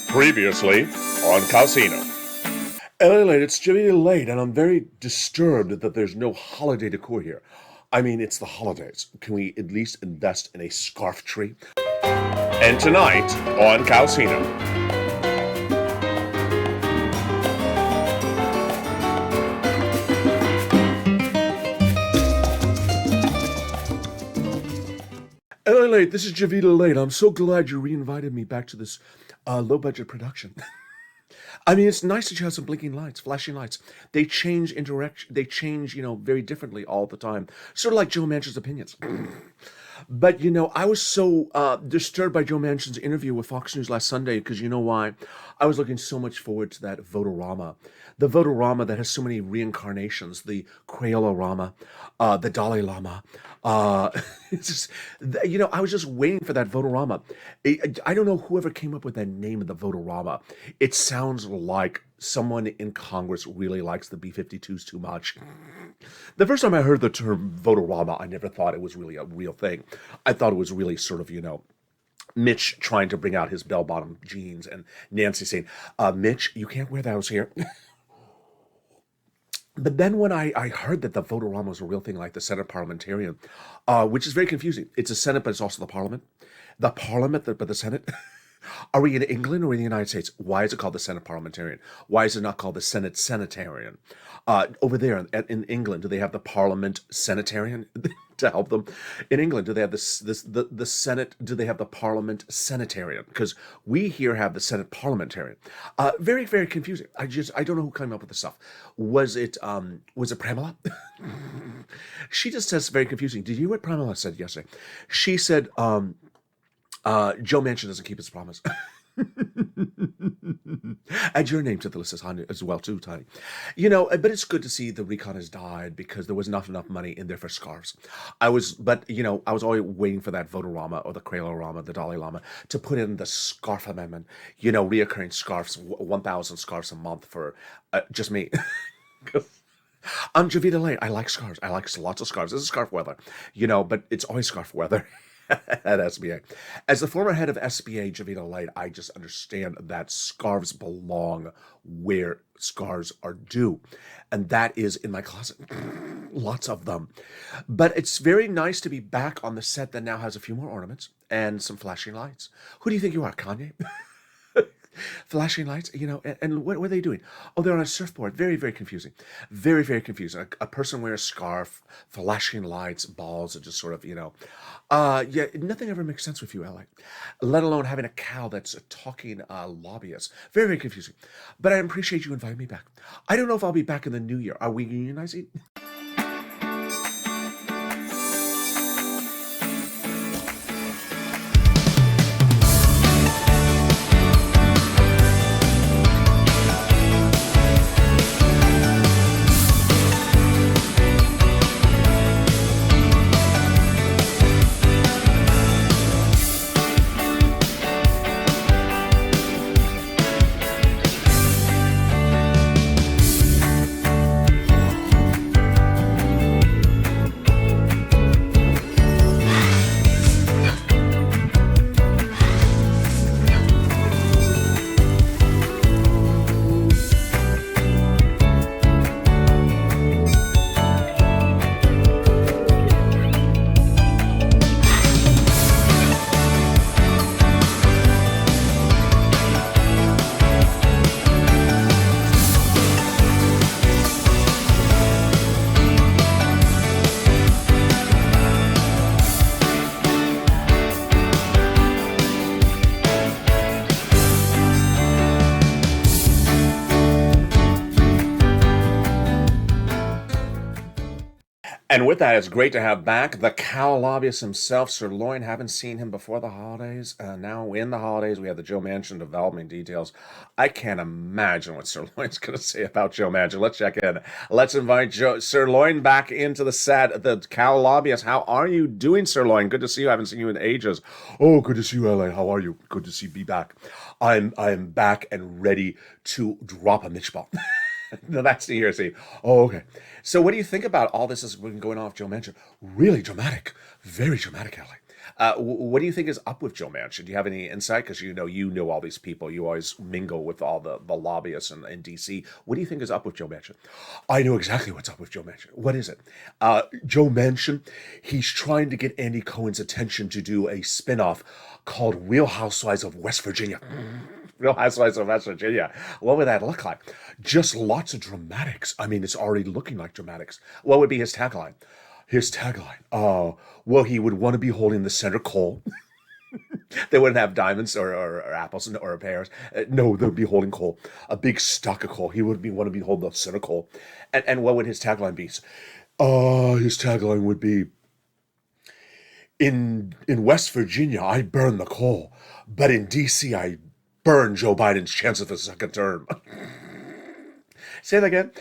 Previously on Cowsino. LALATE, it's JovitaLate, and I'm very disturbed that there's no holiday decor here. I mean, it's the holidays. Can we at least invest in a scarf tree? And tonight on Cowsino. LALATE, this is JovitaLate. I'm so glad you re-invited me back to this low-budget production. I mean, it's nice that you have some blinking lights, flashing lights. They change interaction. They change, very differently all the time. Sort of like Joe Manchin's opinions. But, I was so disturbed by Joe Manchin's interview with Fox News last Sunday because you know why? I was looking so much forward to that Votorama. The Votorama that has so many reincarnations, the Crayola-rama, the Dalai Lama. It's just, I was just waiting for that Votorama. I don't know whoever came up with that name of the Votorama. It sounds like someone in Congress really likes the B-52s too much. The first time I heard the term Votorama, I never thought it was really a real thing. I thought it was really sort of, Mitch trying to bring out his bell-bottom jeans and Nancy saying, Mitch, you can't wear those here. But then when I heard that the Votorama was a real thing, like the Senate parliamentarian, which is very confusing. It's a Senate, but it's also the Parliament. The Parliament, but the Senate. Are we in England or in the United States? Why is it called the Senate parliamentarian? Why is it not called the Senate senatarian? Over there in England, do they have the Parliament senatarian to help them? In England, do they have the Senate? Do they have the Parliament senatarian? Because we here have the Senate parliamentarian. Very, very confusing. I don't know who came up with this stuff. Was it Pramila? She just says very confusing. Did you hear what Pramila said yesterday? She said, Joe Manchin doesn't keep his promise. Add your name to the list as well, too, Tiny. But it's good to see the recon has died because there was not enough money in there for scarves. I was always waiting for that Votorama or the Crayola-rama, the Dalai Lama, to put in the scarf amendment, reoccurring scarves, 1,000 scarves a month for just me. I'm JovitaLate. I like scarves. I like lots of scarves. This is scarf weather, but it's always scarf weather. At SBA. As the former head of SBA, JovitaLate, I just understand that scarves belong where scarves are due. And that is in my closet. Lots of them. But it's very nice to be back on the set that now has a few more ornaments and some flashing lights. Who do you think you are, Kanye? Flashing lights, and what were they doing? Oh, they're on a surfboard. Very, very confusing. Very, very confusing. A person wears a scarf, flashing lights, balls, and just sort of, nothing ever makes sense with you, Ally. Let alone having a cow that's a talking lobbyist. Very, very confusing. But I appreciate you inviting me back. I don't know if I'll be back in the new year. Are we unionizing? And with that, it's great to have back the cow lobbyist himself, SirLoin. Haven't seen him before the holidays. Now in the holidays, we have the Joe Manchin development details. I can't imagine what SirLoin's going to say about Joe Manchin. Let's check in. Let's invite SirLoin back into the set. The cow lobbyist. How are you doing, SirLoin? Good to see you. I haven't seen you in ages. Oh, good to see you, LA. How are you? Good to see me back. I'm back and ready to drop a Mitch bomb. No, that's the hearsay. Oh, okay. So what do you think about all this that's been going on with Joe Manchin? Really dramatic. Very dramatic, Ellie. What do you think is up with Joe Manchin? Do you have any insight? Because you know all these people. You always mingle with all the lobbyists in D.C. What do you think is up with Joe Manchin? I know exactly what's up with Joe Manchin. What is it? Joe Manchin, he's trying to get Andy Cohen's attention to do a spinoff called Real Housewives of West Virginia. Real Housewives of West Virginia. What would that look like? Just lots of dramatics. I mean, it's already looking like dramatics. What would be his tagline? His tagline. Well, he would want to be holding the center coal. They wouldn't have diamonds or apples or pears. No, they would be holding coal, a big stock of coal. He would want to be holding the center coal. And what would his tagline be? His tagline would be, in West Virginia, I burn the coal, but in D.C., I burn Joe Biden's chance of a second term. Say that again.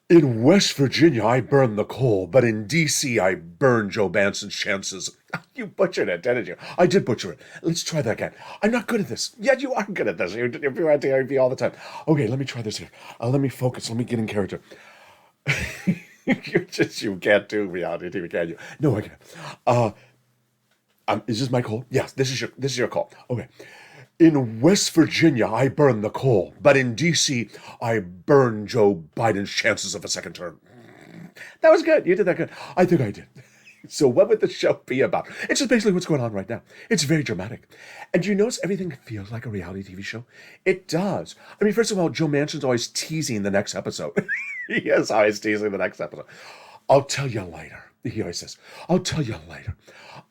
In West Virginia, I burn the coal, but in D.C., I burn Joe Manchin's chances. You butchered it, didn't you? I did butcher it. Let's try that again. I'm not good at this. Yeah, you are good at this. You're on TV all the time. Okay, let me try this here. Let me focus. Let me get in character. You can't do reality TV, can you? No, I can't. Is this my call? Yes, this is your call. Okay. In West Virginia, I burn the coal, but in D.C., I burn Joe Biden's chances of a second term. That was good. You did that good. I think I did. So what would the show be about? It's just basically what's going on right now. It's very dramatic. And do you notice everything feels like a reality TV show? It does. I mean, first of all, Joe Manchin's always teasing the next episode. He is always teasing the next episode. I'll tell you later. He always says, I'll tell you later.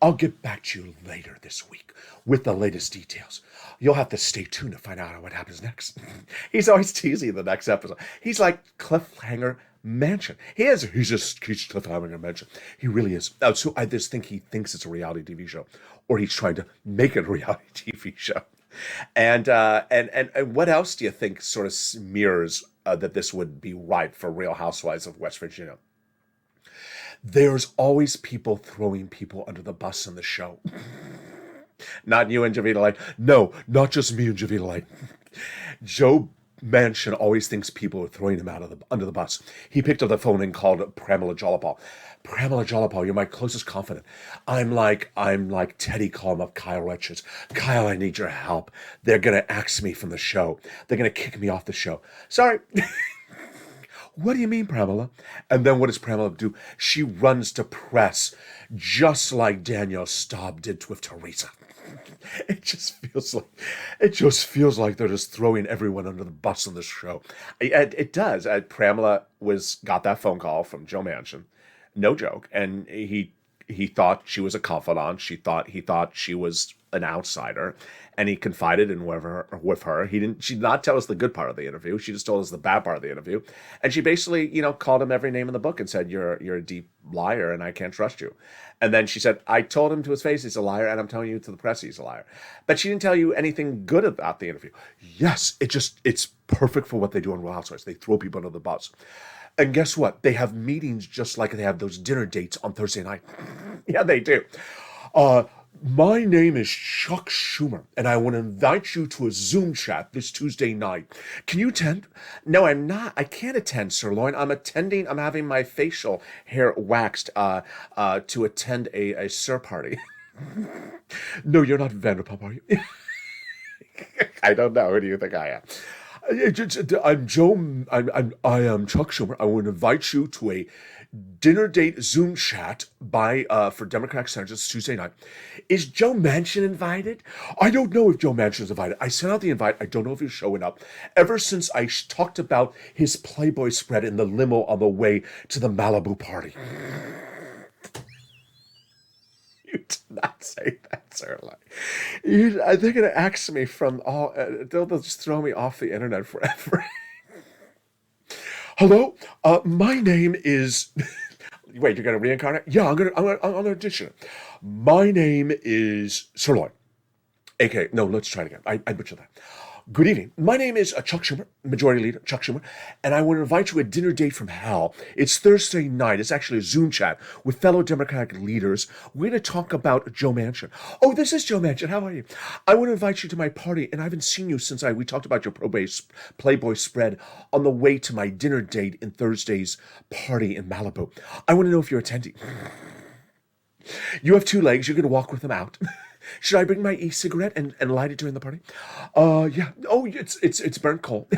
I'll get back to you later this week with the latest details. You'll have to stay tuned to find out what happens next. He's always teasing the next episode. He's like Cliffhanger Mansion. He's Cliffhanger Mansion. He really is. So I just think he thinks it's a reality TV show, or he's trying to make it a reality TV show. And what else do you think sort of mirrors that this would be right for Real Housewives of West Virginia? There's always people throwing people under the bus in the show. Not you and JovitaLate. No, not just me and JovitaLate. Joe Manchin always thinks people are throwing him under the bus. He picked up the phone and called Pramila Jayapal. Pramila Jayapal, you're my closest confidant. I'm like Teddy calling up Kyle Richards. Kyle, I need your help. They're gonna axe me from the show. They're gonna kick me off the show. Sorry. What do you mean, Pramila? And then what does Pramila do? She runs to press, just like Danielle Staub did with Teresa. It just feels like they're just throwing everyone under the bus on this show. It does. Pramila got that phone call from Joe Manchin, no joke, and he thought she was a confidant. He thought she was an outsider, and he confided in with her. She did not tell us the good part of the interview. She just told us the bad part of the interview, and she basically, called him every name in the book and said, "You're a deep liar, and I can't trust you." And then she said, "I told him to his face he's a liar, and I'm telling you to the press he's a liar." But she didn't tell you anything good about the interview. Yes, it's perfect for what they do on Real Housewives. They throw people under the bus. And guess what? They have meetings just like they have those dinner dates on Thursday night. Yeah, they do. My name is Chuck Schumer, and I want to invite you to a Zoom chat this Tuesday night. Can you attend? No, I'm not. I can't attend, SirLoin. I'm having my facial hair waxed to attend a Sir party. No, you're not Vanderpump, are you? I don't know. Who do you think I am? I'm Joe. I am Chuck Schumer. I want to invite you to a dinner date Zoom chat for Democratic senators Tuesday night. Is Joe Manchin invited? I don't know if Joe Manchin is invited. I sent out the invite. I don't know if he's showing up. Ever since I talked about his Playboy spread in the limo on the way to the Malibu party. You did not say that, SirLoin. They're going to axe me from all. They'll just throw me off the internet forever. Hello, my name is. Wait, you're going to reincarnate? Yeah, I'm going to audition. My name is SirLoin. Okay, no, let's try it again. I butchered that. Good evening. My name is Chuck Schumer, Majority Leader Chuck Schumer, and I want to invite you to a dinner date from hell. It's Thursday night. It's actually a Zoom chat with fellow Democratic leaders. We're going to talk about Joe Manchin. Oh, this is Joe Manchin. How are you? I want to invite you to my party, and I haven't seen you since we talked about your Playboy spread on the way to my dinner date in Thursday's party in Malibu. I want to know if you're attending. You have two legs. You're going to walk with them out. Should I bring my e-cigarette and light it during the party? Yeah. Oh, it's burnt coal.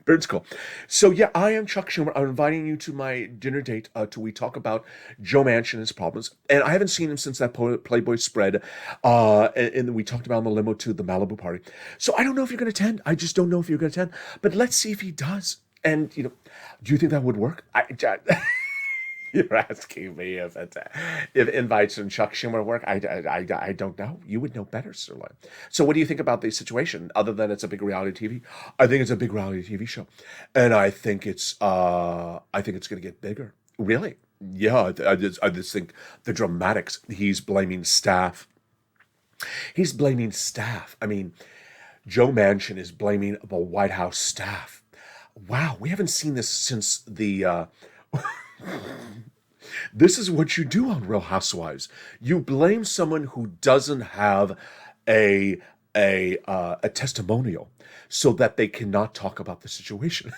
Burnt coal. So yeah, I am Chuck Schumer. I'm inviting you to my dinner date to we talk about Joe Manchin and his problems. And I haven't seen him since that Playboy spread. And we talked about in the limo to the Malibu party. So I don't know if you're going to attend. I just don't know if you're going to attend. But let's see if he does. And do you think that would work? You're asking me if invites from Chuck Schumer work. I don't know. You would know better, SirLoin. So what do you think about the situation? Other than it's a big reality TV, I think it's a big reality TV show, and I think it's going to get bigger. Really? Yeah. I just think the dramatics. He's blaming staff. He's blaming staff. I mean, Joe Manchin is blaming the White House staff. Wow, we haven't seen this since the. This is what you do on Real Housewives. You blame someone who doesn't have a a testimonial so that they cannot talk about the situation.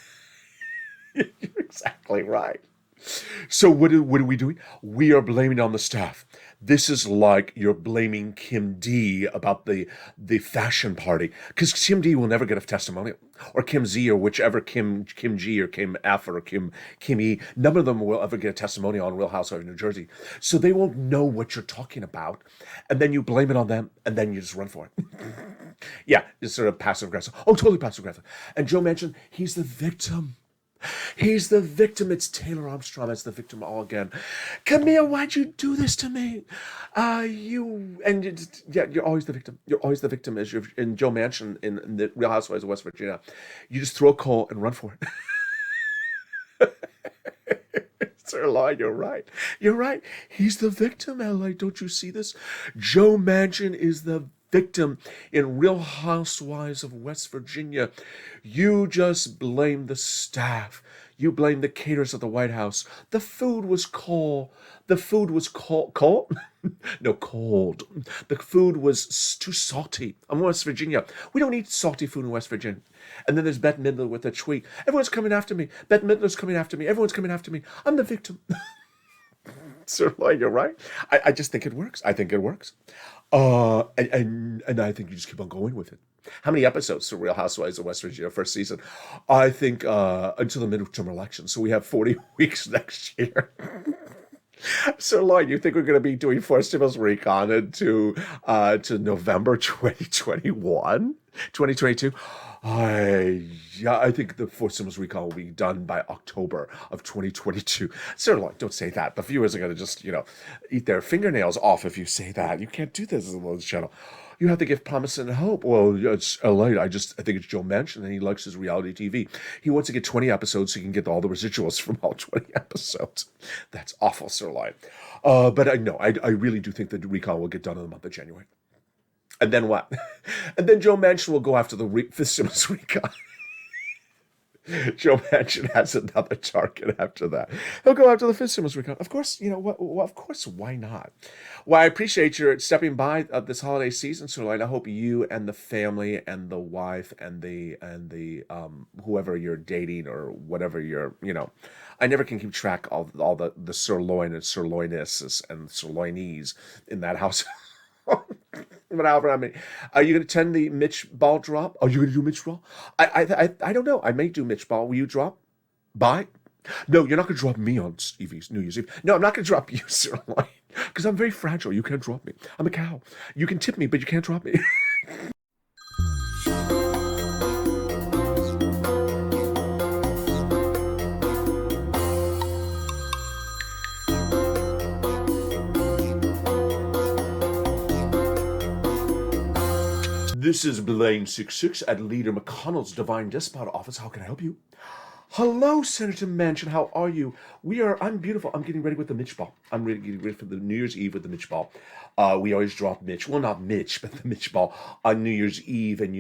You're exactly right. So what are we doing? We are blaming it on the staff. This is like you're blaming Kim D about the fashion party because Kim D will never get a testimonial, or Kim Z, or whichever Kim G or Kim F or Kim E. None of them will ever get a testimonial on Real Housewives of New Jersey, so they won't know what you're talking about, and then you blame it on them, and then you just run for it. Yeah, it's sort of passive aggressive. Oh, totally passive aggressive. And Joe mentioned he's the victim. He's the victim. It's Taylor Armstrong that's the victim all again. Camille, why'd you do this to me? You're always the victim. You're always the victim as you're in Joe Manchin in the Real Housewives of West Virginia. You just throw a coal and run for it. SirLoin, you're right. You're right. He's the victim, LA. Don't you see this? Joe Manchin is the victim in Real Housewives of West Virginia. You just blame the staff. You blame the caterers of the White House. The food was cold. The food was cold. Cold? No, cold. The food was too salty. I'm in West Virginia. We don't eat salty food in West Virginia. And then there's Bette Midler with a tweet. Everyone's coming after me. Bette Midler's coming after me. Everyone's coming after me. I'm the victim. SirLoin, you're right. I just think it works. I think it works. And I think you just keep on going with it. How many episodes to Real Housewives of West Virginia first season? I think until the midterm election. So we have 40 weeks next year. SirLoin, you think we're going to be doing Four Stimulus Recon to November 2021? 2022? I think the Four Stimulus Recon will be done by October of 2022. SirLoin, don't say that. The viewers are going to just, eat their fingernails off if you say that. You can't do this on this channel. You have to give promise and hope. Well, it's LA. I think it's Joe Manchin, and he likes his reality TV. He wants to get 20 episodes so he can get all the residuals from all 20 episodes. That's awful, SirLoin. But I really do think the recall will get done in the month of January. And then what? And then Joe Manchin will go after the Fifth Stimulus Recon. Joe Manchin has another target after that. He'll go after the Fifth Stimulus Recon. Of course, of course, why not? Well, I appreciate your stepping by this holiday season, SirLoin. I hope you and the family and the wife and the whoever you're dating or whatever I never can keep track of all the SirLoin and SirLoinesses and SirLoinese in that house. But however, are you going to attend the Mitch Ball drop? Are you going to do Mitch Ball? I don't know. I may do Mitch Ball. Will you drop by? No, you're not going to drop me on New Year's Eve. No, I'm not going to drop you, SirLoin, because I'm very fragile. You can't drop me. I'm a cow. You can tip me, but you can't drop me. This is Blane666 at Leader McConnell's Divine Despot office. How can I help you? Hello, Senator Manchin. How are you? I'm beautiful. I'm getting ready with the Mitch Ball. I'm getting ready for the New Year's Eve with the Mitch Ball. We always drop Mitch. Well, not Mitch, but the Mitch Ball on New Year's Eve. And,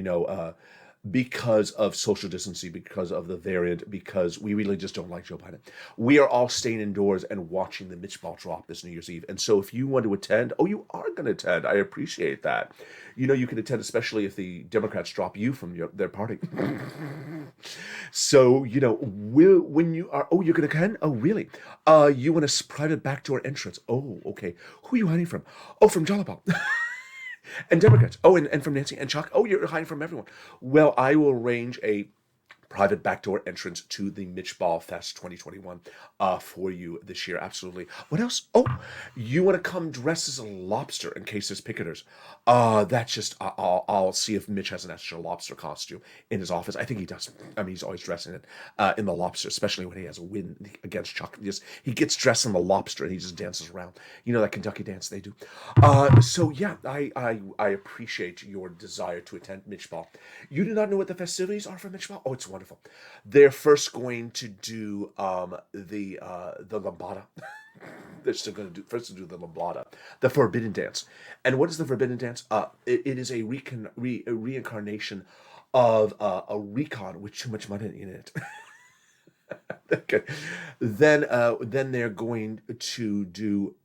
because of social distancing, because of the variant, because we really just don't like Joe Biden. We are all staying indoors and watching the Mitch ball drop this New Year's Eve. And so if you want to attend, oh, you are going to attend. I appreciate that. You can attend, especially if the Democrats drop you from their party. So, when you are, oh, you're going to attend? Oh, really? You want a private backdoor entrance? Oh, okay. Who are you hiding from? Oh, from Jalapal. And Democrats. Oh, and from Nancy and Chuck. Oh, you're hiding from everyone. Well, I will arrange a private backdoor entrance to the Mitch Ball Fest 2021 for you this year. Absolutely. What else? Oh, you want to come dressed as a lobster in case there's picketers. That's just, I'll see if Mitch has an extra lobster costume in his office. I think he does. I mean, he's always dressing it in the lobster, especially when he has a win against Chuck. He gets dressed in the lobster and he just dances around. You know that Kentucky dance they do. So yeah, I appreciate your desire to attend Mitch Ball. You do not know what the festivities are for Mitch Ball? Oh, it's wonderful. They're first going to do the lambada. They're still going to do the lambada, the forbidden dance. And what is the forbidden dance? It is a reincarnation of a recon with too much money in it. Okay. Then they're going to do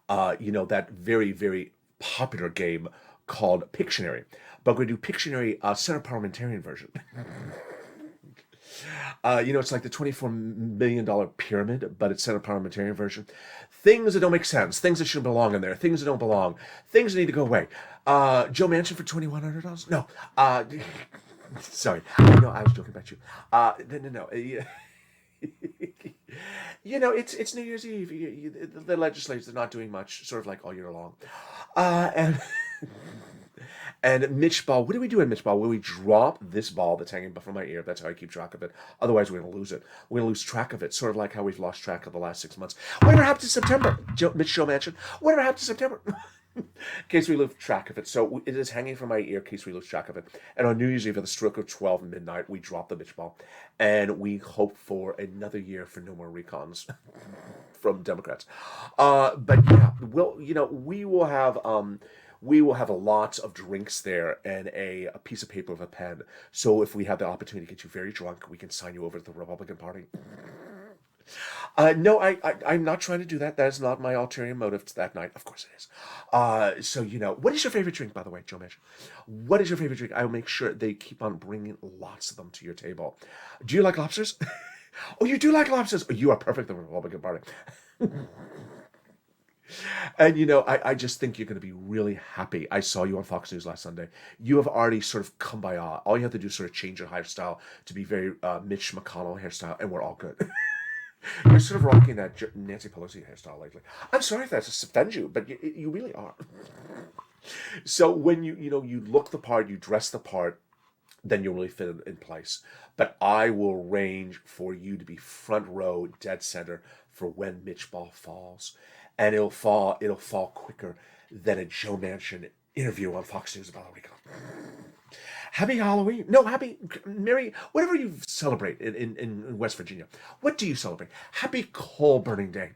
that very, very popular game called Pictionary. But we're going to do Pictionary Center Parliamentarian version. It's like the $24 million pyramid, but it's Senate parliamentarian version. Things that don't make sense, things that shouldn't belong in there, things that don't belong, things that need to go away. Joe Manchin for $2,100? No. Sorry. No, I was joking about you. No. It's New Year's Eve. The legislators are not doing much, sort of like all year long. And Mitch Ball, what do we do in Mitch Ball? Well, we drop this ball that's hanging from my ear. That's how I keep track of it. Otherwise, we're going to lose it. We're going to lose track of it, sort of like how we've lost track of the last 6 months. Whatever happened to September? Mitch Joe Manchin. Whatever happened to September? In case we lose track of it. So it is hanging from my ear in case we lose track of it. And on New Year's Eve at the stroke of 12 midnight, we drop the Mitch Ball. And we hope for another year for no more recons from Democrats. But yeah, we will have lots of drinks there and a piece of paper with a pen. So if we have the opportunity to get you very drunk, we can sign you over to the Republican Party. No, I'm not trying to do that. That is not my ulterior motive to that night. Of course it is. So, what is your favorite drink, by the way, Joe Manchin? What is your favorite drink? I will make sure they keep on bringing lots of them to your table. Do you like lobsters? Oh, you do like lobsters? Oh, you are perfect for the Republican Party. And I just think you're going to be really happy. I saw you on Fox News last Sunday. You have already sort of come by. All you have to do is sort of change your hairstyle to be very Mitch McConnell hairstyle, and we're all good. You're sort of rocking that Nancy Pelosi hairstyle lately. I'm sorry if that offends you, but you really are. So when you look the part, you dress the part, then you'll really fit in place. But I will arrange for you to be front row, dead center for when Mitch Ball falls. And it'll fall quicker than a Joe Manchin interview on Fox News about a week ago. Happy Halloween. No, Merry, whatever you celebrate in West Virginia. What do you celebrate? Happy coal burning day.